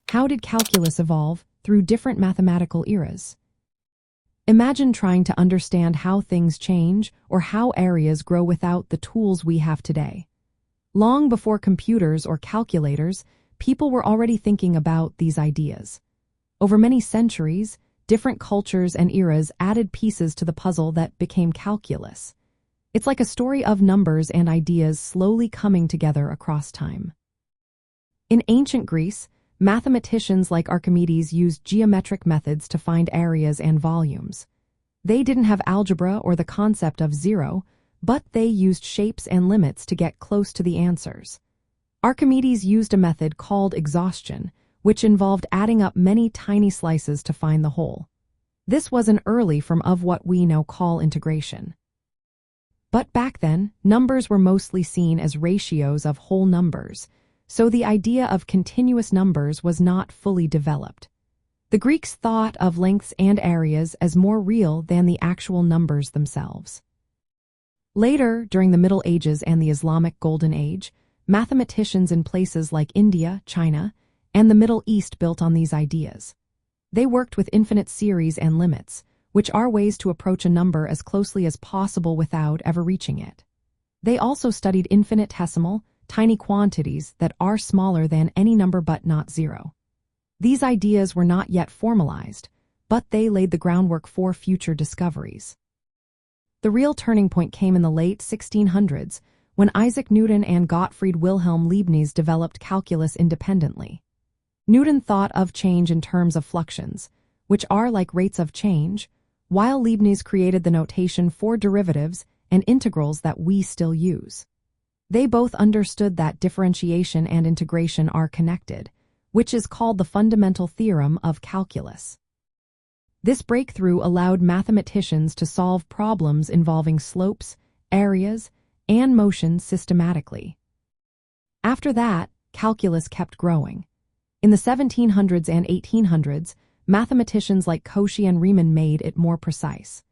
How did calculus evolve through different mathematical eras? Imagine trying to understand how things change or how areas grow without the tools we have today. Long before computers or calculators, people were already thinking about these ideas. Over many centuries, different cultures and eras added pieces to the puzzle that became calculus. It's like a story of numbers and ideas slowly coming together across time. In ancient Greece, mathematicians like Archimedes used geometric methods to find areas and volumes. They didn't have algebra or the concept of zero, but they used shapes and limits to get close to the answers. Archimedes used a method called exhaustion, which involved adding up many tiny slices to find the whole. This was an early form of what we now call integration. But back then, numbers were mostly seen as ratios of whole numbers, so the idea of continuous numbers was not fully developed. The Greeks thought of lengths and areas as more real than the actual numbers themselves. Later, during the Middle Ages and the Islamic Golden Age, mathematicians in places like India, China, and the Middle East built on these ideas. They worked with infinite series and limits, which are ways to approach a number as closely as possible without ever reaching it. They also studied infinitesimal, tiny quantities that are smaller than any number but not zero. These ideas were not yet formalized, but they laid the groundwork for future discoveries. The real turning point came in the late 1600s, when Isaac Newton and Gottfried Wilhelm Leibniz developed calculus independently. Newton thought of change in terms of fluxions, which are like rates of change, while Leibniz created the notation for derivatives and integrals that we still use. They both understood that differentiation and integration are connected, which is called the fundamental theorem of calculus. This breakthrough allowed mathematicians to solve problems involving slopes, areas, and motion systematically. After that, calculus kept growing. In the 1700s and 1800s, mathematicians like Cauchy and Riemann made it more precise.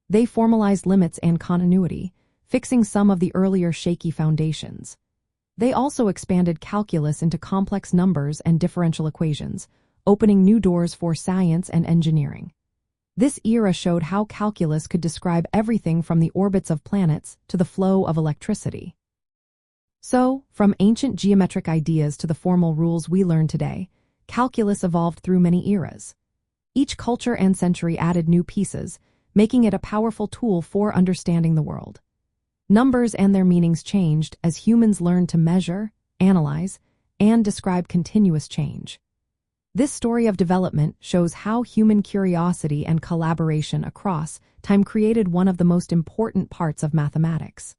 They formalized limits and continuity, fixing some of the earlier shaky foundations. They also expanded calculus into complex numbers and differential equations, opening new doors for science and engineering. This era showed how calculus could describe everything from the orbits of planets to the flow of electricity. So, from ancient geometric ideas to the formal rules we learn today, calculus evolved through many eras. Each culture and century added new pieces, making it a powerful tool for understanding the world. Numbers and their meanings changed as humans learned to measure, analyze, and describe continuous change. This story of development shows how human curiosity and collaboration across time created one of the most important parts of mathematics.